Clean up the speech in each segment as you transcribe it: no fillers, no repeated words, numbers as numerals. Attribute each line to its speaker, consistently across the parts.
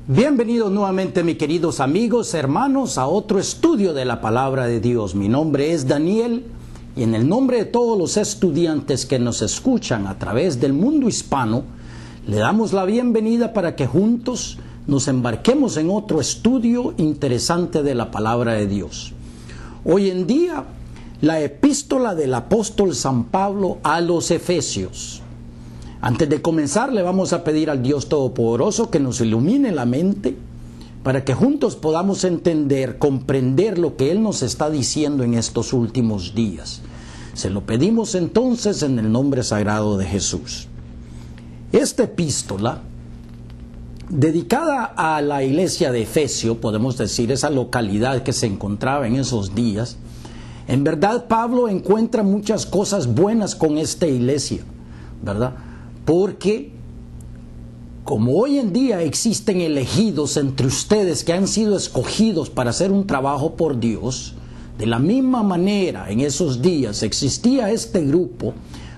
Speaker 1: Bienvenidos nuevamente, mis queridos amigos, hermanos, a otro estudio de la Palabra de Dios. Mi nombre es Daniel y en el nombre de todos los estudiantes que nos escuchan a través del mundo hispano, le damos la bienvenida para que juntos nos embarquemos en otro estudio interesante de la Palabra de Dios. Hoy en día, la epístola del apóstol San Pablo a los Efesios. Antes de comenzar, le vamos a pedir al Dios Todopoderoso que nos ilumine la mente para que juntos podamos entender, comprender lo que Él nos está diciendo en estos últimos días. Se lo pedimos entonces en el nombre sagrado de Jesús. Esta epístola, dedicada a la iglesia de Efesio, podemos decir, esa localidad que se encontraba en esos días, en verdad Pablo encuentra muchas cosas buenas con esta iglesia, ¿verdad? Porque como hoy en día existen elegidos entre ustedes que han sido escogidos para hacer un trabajo por Dios, de la misma manera en esos días existía este grupo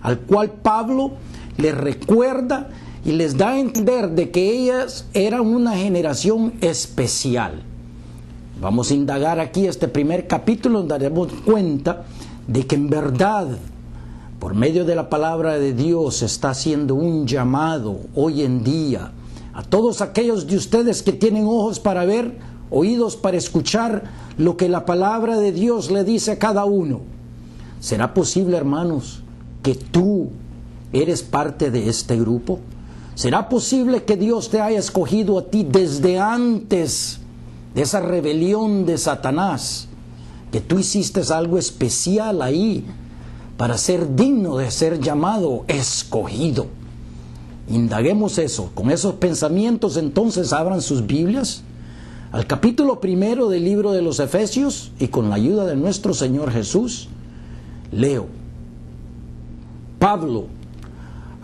Speaker 1: al cual Pablo les recuerda y les da a entender de que ellas eran una generación especial. Vamos a indagar aquí este primer capítulo donde daremos cuenta de que en verdad, por medio de la palabra de Dios, está haciendo un llamado hoy en día a todos aquellos de ustedes que tienen ojos para ver, oídos para escuchar lo que la palabra de Dios le dice a cada uno. ¿Será posible, hermanos, que tú eres parte de este grupo? ¿Será posible que Dios te haya escogido a ti desde antes de esa rebelión de Satanás? Que tú hiciste algo especial ahí para ser digno de ser llamado escogido. Indaguemos eso. Con esos pensamientos, entonces, abran sus Biblias al capítulo 1 del libro de los Efesios y con la ayuda de nuestro Señor Jesús, leo. Pablo,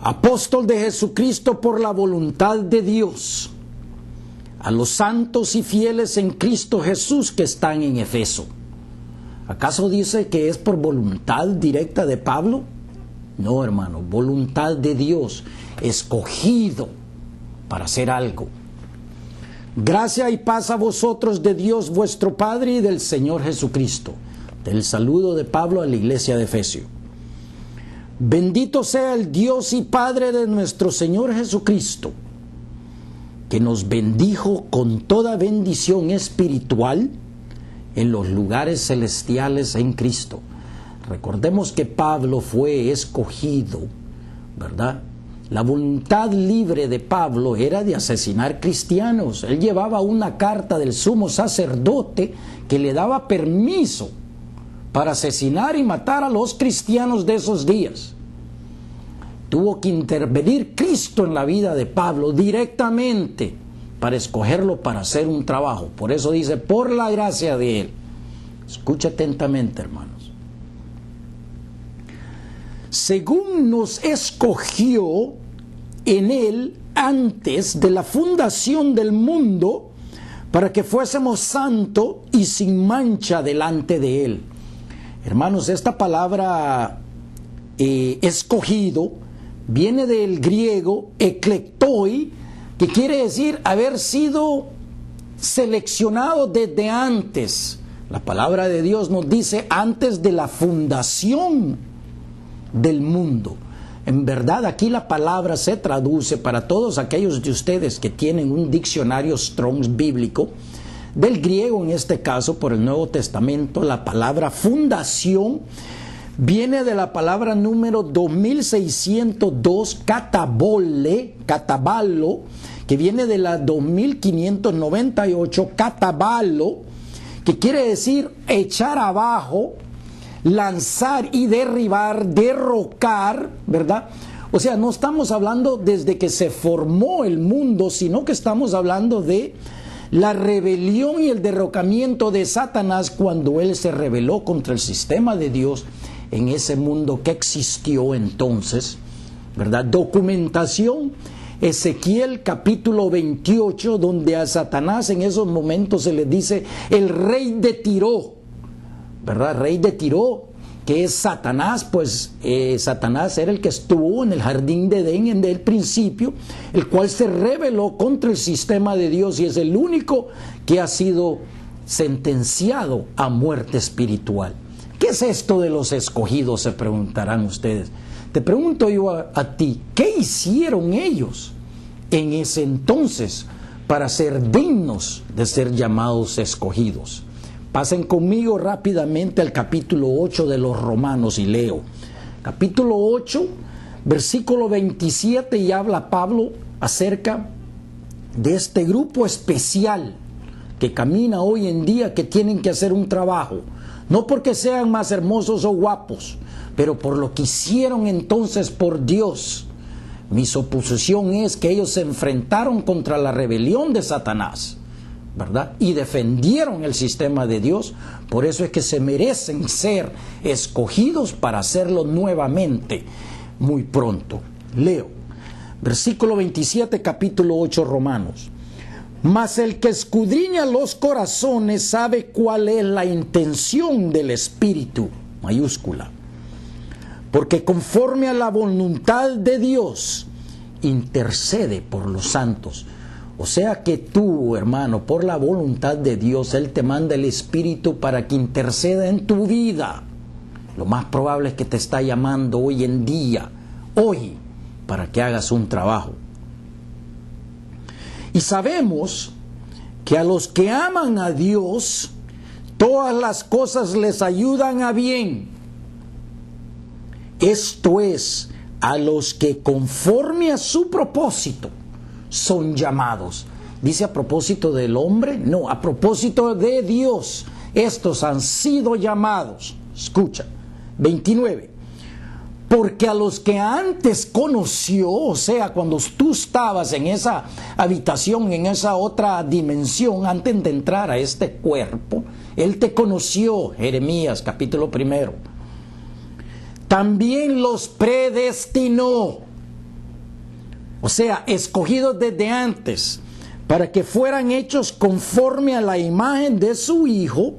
Speaker 1: apóstol de Jesucristo por la voluntad de Dios, a los santos y fieles en Cristo Jesús que están en Efeso. ¿Acaso dice que es por voluntad directa de Pablo? No, hermano, voluntad de Dios, escogido para hacer algo. Gracia y paz a vosotros de Dios vuestro Padre y del Señor Jesucristo. Del saludo de Pablo a la iglesia de Efesio. Bendito sea el Dios y Padre de nuestro Señor Jesucristo, que nos bendijo con toda bendición espiritual en los lugares celestiales en Cristo. Recordemos que Pablo fue escogido, ¿verdad? La voluntad libre de Pablo era de asesinar cristianos. Él llevaba una carta del sumo sacerdote que le daba permiso para asesinar y matar a los cristianos de esos días. Tuvo que intervenir Cristo en la vida de Pablo directamente para escogerlo para hacer un trabajo. Por eso dice, por la gracia de Él. Escucha atentamente, hermanos. Según nos escogió en Él antes de la fundación del mundo, para que fuésemos santos y sin mancha delante de Él. Hermanos, esta palabra escogido viene del griego eklektoi, que quiere decir haber sido seleccionado desde antes. La palabra de Dios nos dice antes de la fundación del mundo. En verdad, aquí la palabra se traduce para todos aquellos de ustedes que tienen un diccionario Strong's bíblico, del griego en este caso, por el Nuevo Testamento, la palabra fundación viene de la palabra número 2602, catabalo, que viene de la 2598, catabalo, que quiere decir echar abajo, lanzar y derribar, derrocar, ¿verdad? O sea, no estamos hablando desde que se formó el mundo, sino que estamos hablando de la rebelión y el derrocamiento de Satanás cuando él se rebeló contra el sistema de Dios en ese mundo que existió entonces, ¿verdad? Documentación, Ezequiel capítulo 28, donde a Satanás en esos momentos se le dice el rey de Tiro, ¿verdad? Rey de Tiro, que es Satanás, pues Satanás era el que estuvo en el jardín de Edén en el principio, el cual se rebeló contra el sistema de Dios y es el único que ha sido sentenciado a muerte espiritual. ¿Qué es esto de los escogidos?, se preguntarán ustedes. Te pregunto yo a ti, ¿qué hicieron ellos en ese entonces para ser dignos de ser llamados escogidos? Pasen conmigo rápidamente al capítulo 8 de los Romanos y leo. Capítulo 8, versículo 27, y habla Pablo acerca de este grupo especial que camina hoy en día, que tienen que hacer un trabajo, no porque sean más hermosos o guapos, pero por lo que hicieron entonces por Dios. Mi suposición es que ellos se enfrentaron contra la rebelión de Satanás, ¿verdad? Y defendieron el sistema de Dios. Por eso es que se merecen ser escogidos para hacerlo nuevamente muy pronto. Leo, versículo 27, capítulo 8, Romanos. Mas el que escudriña los corazones sabe cuál es la intención del Espíritu, mayúscula, porque conforme a la voluntad de Dios intercede por los santos. O sea que tú, hermano, por la voluntad de Dios, Él te manda el Espíritu para que interceda en tu vida. Lo más probable es que te está llamando hoy en día, hoy, para que hagas un trabajo. Y sabemos que a los que aman a Dios, todas las cosas les ayudan a bien. Esto es, a los que conforme a su propósito son llamados. ¿Dice a propósito del hombre? No, a propósito de Dios. Estos han sido llamados. Escucha, 29. Porque a los que antes conoció, o sea, cuando tú estabas en esa habitación, en esa otra dimensión, antes de entrar a este cuerpo, Él te conoció, Jeremías capítulo 1. También los predestinó, o sea, escogidos desde antes, para que fueran hechos conforme a la imagen de su Hijo,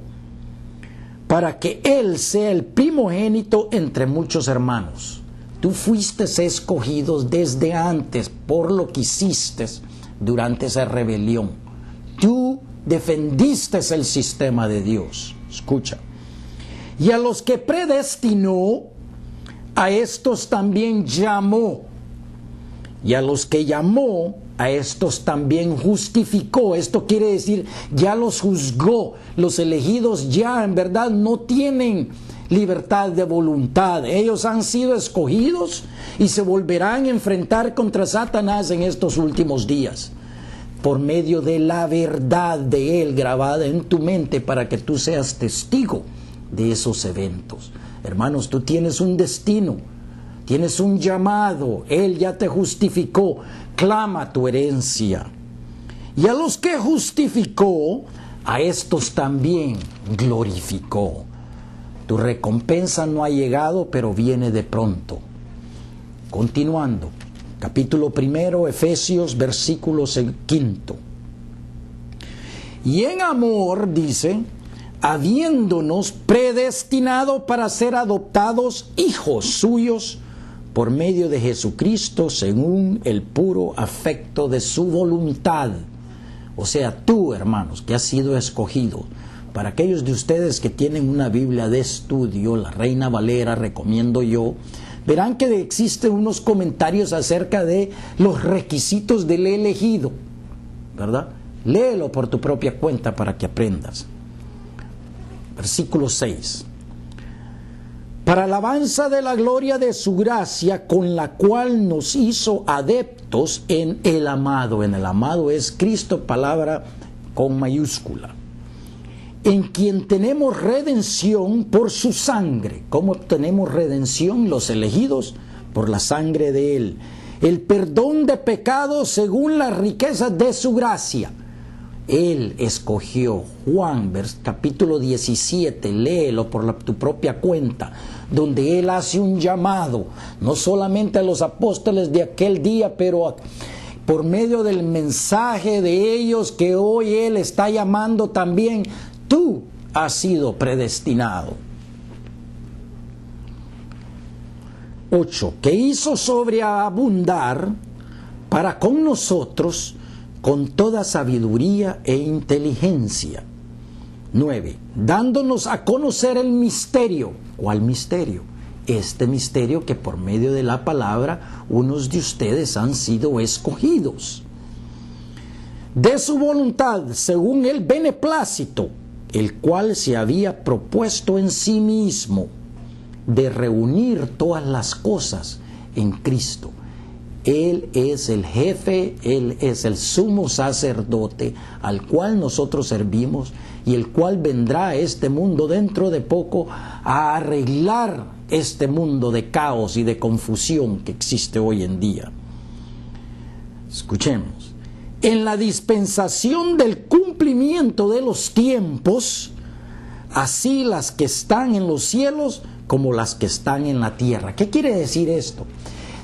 Speaker 1: para que Él sea el primogénito entre muchos hermanos. Tú fuiste escogido desde antes por lo que hiciste durante esa rebelión. Tú defendiste el sistema de Dios. Escucha. Y a los que predestinó, a estos también llamó. Y a los que llamó, a estos también justificó. Esto quiere decir, ya los juzgó. Los elegidos ya en verdad no tienen libertad de voluntad. Ellos han sido escogidos y se volverán a enfrentar contra Satanás en estos últimos días, por medio de la verdad de Él grabada en tu mente, para que tú seas testigo de esos eventos. Hermanos, tú tienes un destino. Tienes un llamado, Él ya te justificó, clama tu herencia. Y a los que justificó, a estos también glorificó. Tu recompensa no ha llegado, pero viene de pronto. Continuando, capítulo 1, Efesios, versículo 5. Y en amor, dice, habiéndonos predestinado para ser adoptados hijos suyos, por medio de Jesucristo, según el puro afecto de su voluntad. O sea, tú, hermanos, que has sido escogido. Para aquellos de ustedes que tienen una Biblia de estudio, la Reina Valera, recomiendo yo, verán que existen unos comentarios acerca de los requisitos del elegido, ¿verdad? Léelo por tu propia cuenta para que aprendas. Versículo 6. Para alabanza de la gloria de su gracia, con la cual nos hizo adeptos en el amado. En el amado es Cristo, palabra con mayúscula. En quien tenemos redención por su sangre. ¿Cómo tenemos redención los elegidos? Por la sangre de Él. El perdón de pecados según las riquezas de su gracia. Él escogió. Juan, capítulo 17, léelo por tu propia cuenta, donde Él hace un llamado, no solamente a los apóstoles de aquel día, pero por medio del mensaje de ellos que hoy Él está llamando también. Tú has sido predestinado. 8. Que hizo sobreabundar para con nosotros con toda sabiduría e inteligencia. 9. Dándonos a conocer el misterio. ¿Cuál misterio? Este misterio que por medio de la palabra unos de ustedes han sido escogidos. De su voluntad, según el beneplácito, el cual se había propuesto en sí mismo, de reunir todas las cosas en Cristo. Él es el jefe, Él es el sumo sacerdote al cual nosotros servimos y el cual vendrá a este mundo dentro de poco a arreglar este mundo de caos y de confusión que existe hoy en día. Escuchemos. En la dispensación del cumplimiento de los tiempos, así las que están en los cielos como las que están en la tierra. ¿Qué quiere decir esto?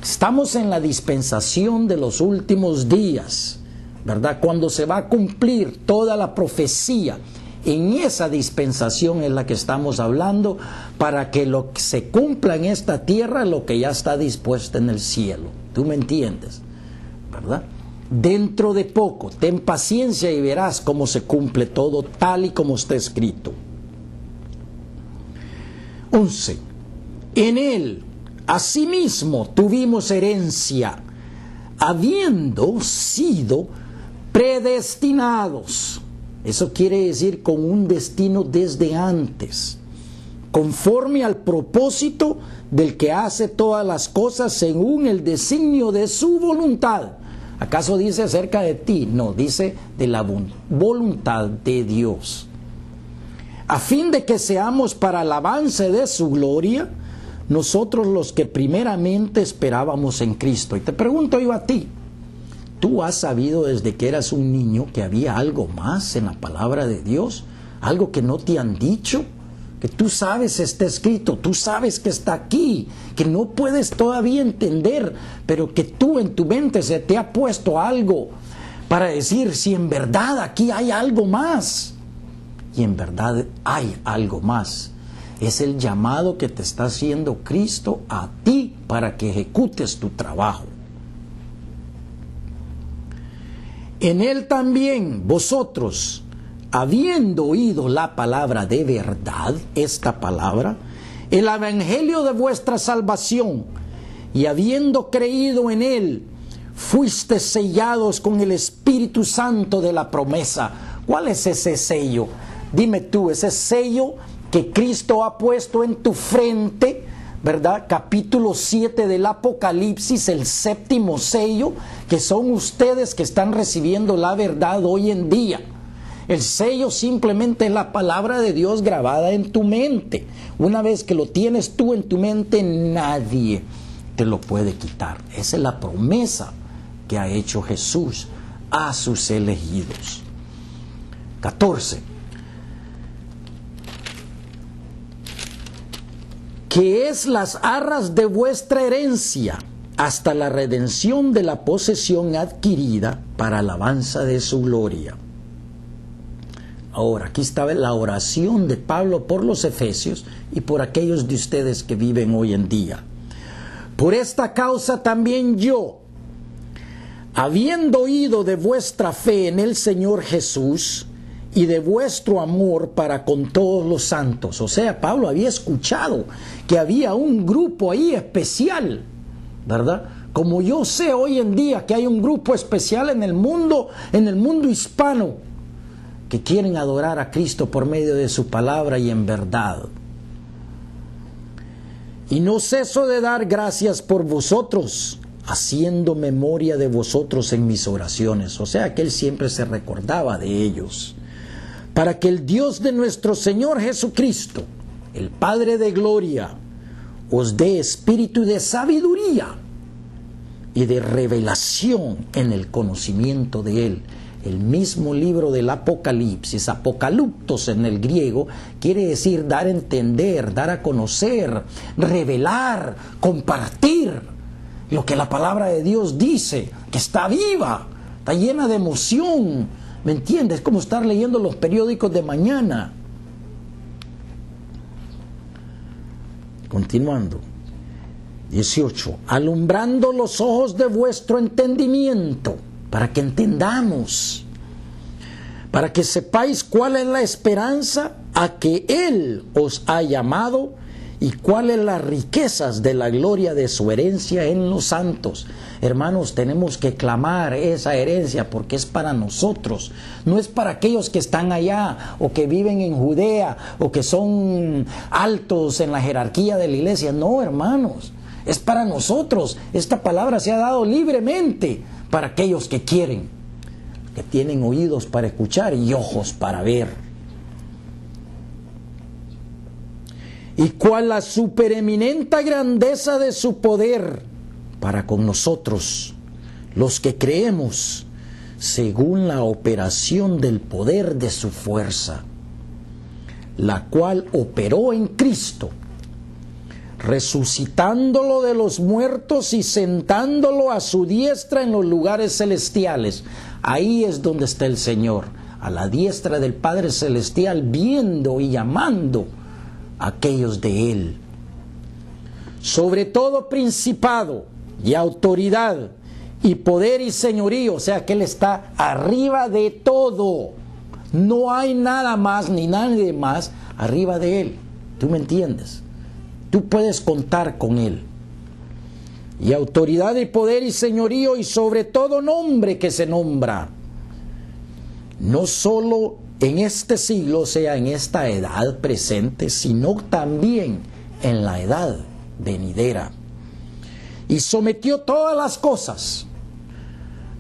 Speaker 1: Estamos en la dispensación de los últimos días, ¿verdad? Cuando se va a cumplir toda la profecía. En esa dispensación es la que estamos hablando, para que lo que se cumpla en esta tierra, lo que ya está dispuesto en el cielo. ¿Tú me entiendes? ¿Verdad? Dentro de poco, ten paciencia y verás cómo se cumple todo tal y como está escrito. 11. En él, asimismo, tuvimos herencia, habiendo sido predestinados. Eso quiere decir con un destino desde antes, conforme al propósito del que hace todas las cosas según el designio de su voluntad. ¿Acaso dice acerca de ti? No, dice de la voluntad de Dios. A fin de que seamos para el avance de su gloria, nosotros los que primeramente esperábamos en Cristo. Y te pregunto yo a ti, ¿tú has sabido desde que eras un niño que había algo más en la palabra de Dios? ¿Algo que no te han dicho? Que tú sabes está escrito, tú sabes que está aquí, que no puedes todavía entender, pero que tú en tu mente se te ha puesto algo para decir si en verdad aquí hay algo más. Y en verdad hay algo más. Es el llamado que te está haciendo Cristo a ti para que ejecutes tu trabajo. En él también vosotros, habiendo oído la palabra de verdad, esta palabra, el evangelio de vuestra salvación, y habiendo creído en él, fuiste sellados con el Espíritu Santo de la promesa. ¿Cuál es ese sello? Dime tú, ese sello que Cristo ha puesto en tu frente, ¿verdad? Capítulo 7 del Apocalipsis, el séptimo sello, que son ustedes que están recibiendo la verdad hoy en día. El sello simplemente es la palabra de Dios grabada en tu mente. Una vez que lo tienes tú en tu mente, nadie te lo puede quitar. Esa es la promesa que ha hecho Jesús a sus elegidos. 14. Que es las arras de vuestra herencia, hasta la redención de la posesión adquirida para alabanza de su gloria. Ahora, aquí está la oración de Pablo por los efesios y por aquellos de ustedes que viven hoy en día. Por esta causa también yo, habiendo oído de vuestra fe en el Señor Jesús y de vuestro amor para con todos los santos. O sea, Pablo había escuchado que había un grupo ahí especial, ¿verdad? Como yo sé hoy en día que hay un grupo especial en el mundo hispano, que quieren adorar a Cristo por medio de su palabra y en verdad. Y no ceso de dar gracias por vosotros, haciendo memoria de vosotros en mis oraciones. O sea que él siempre se recordaba de ellos. Para que el Dios de nuestro Señor Jesucristo, el Padre de gloria, os dé espíritu de sabiduría y de revelación en el conocimiento de Él. El mismo libro del Apocalipsis, apocaliptos en el griego, quiere decir dar a entender, dar a conocer, revelar, compartir lo que la palabra de Dios dice, que está viva, está llena de emoción. ¿Me entiendes? Es como estar leyendo los periódicos de mañana. 18. Alumbrando los ojos de vuestro entendimiento, para que entendamos, para que sepáis cuál es la esperanza a que Él os ha llamado y cuáles las riquezas de la gloria de su herencia en los santos. Hermanos, tenemos que clamar esa herencia porque es para nosotros, no es para aquellos que están allá o que viven en Judea o que son altos en la jerarquía de la iglesia. No, hermanos, es para nosotros. Esta palabra se ha dado libremente para aquellos que quieren, que tienen oídos para escuchar y ojos para ver. Y cuál la supereminente grandeza de su poder para con nosotros, los que creemos, según la operación del poder de su fuerza, la cual operó en Cristo, resucitándolo de los muertos y sentándolo a su diestra en los lugares celestiales. Ahí es donde está el Señor, a la diestra del Padre Celestial, viendo y llamando a aquellos de Él. Sobre todo principado y autoridad y poder y señorío, o sea que Él está arriba de todo. No hay nada más ni nadie más arriba de Él. ¿Tú me entiendes? Tú puedes contar con Él. Y autoridad y poder y señorío y sobre todo nombre que se nombra. No solo en este siglo, o sea, en esta edad presente, sino también en la edad venidera. Y sometió todas las cosas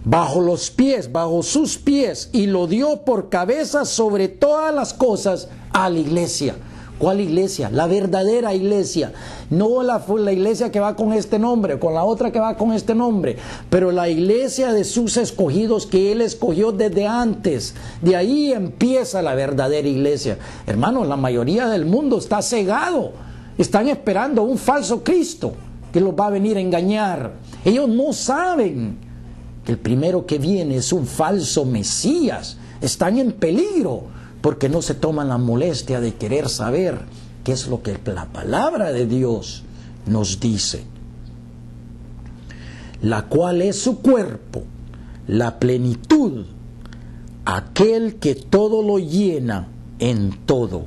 Speaker 1: bajo los pies, bajo sus pies, y lo dio por cabeza sobre todas las cosas a la iglesia. ¿Cuál iglesia? La verdadera iglesia. No la iglesia que va con este nombre, con la otra que va con este nombre, pero la iglesia de sus escogidos que Él escogió desde antes. De ahí empieza la verdadera iglesia. Hermanos, la mayoría del mundo está cegado. Están esperando un falso Cristo que los va a venir a engañar. Ellos no saben que el primero que viene es un falso Mesías. Están en peligro porque no se toman la molestia de querer saber qué es lo que la palabra de Dios nos dice. La cual es su cuerpo, la plenitud, aquel que todo lo llena en todo.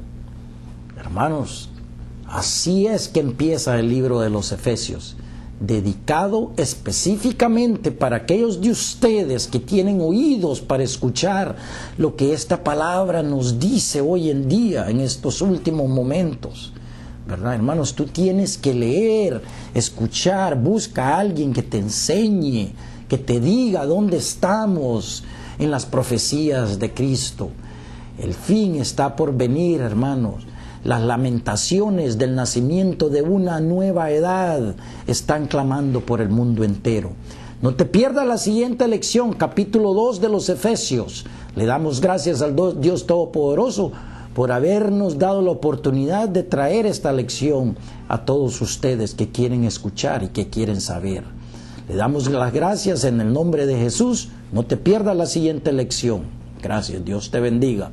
Speaker 1: Hermanos, así es que empieza el libro de los Efesios, dedicado específicamente para aquellos de ustedes que tienen oídos para escuchar lo que esta palabra nos dice hoy en día, en estos últimos momentos. ¿Verdad, hermanos? Tú tienes que leer, escuchar, busca a alguien que te enseñe, que te diga dónde estamos en las profecías de Cristo. El fin está por venir, hermanos. Las lamentaciones del nacimiento de una nueva edad están clamando por el mundo entero. No te pierdas la siguiente lección, capítulo 2 de los Efesios. Le damos gracias al Dios Todopoderoso por habernos dado la oportunidad de traer esta lección a todos ustedes que quieren escuchar y que quieren saber. Le damos las gracias en el nombre de Jesús. No te pierdas la siguiente lección. Gracias, Dios te bendiga.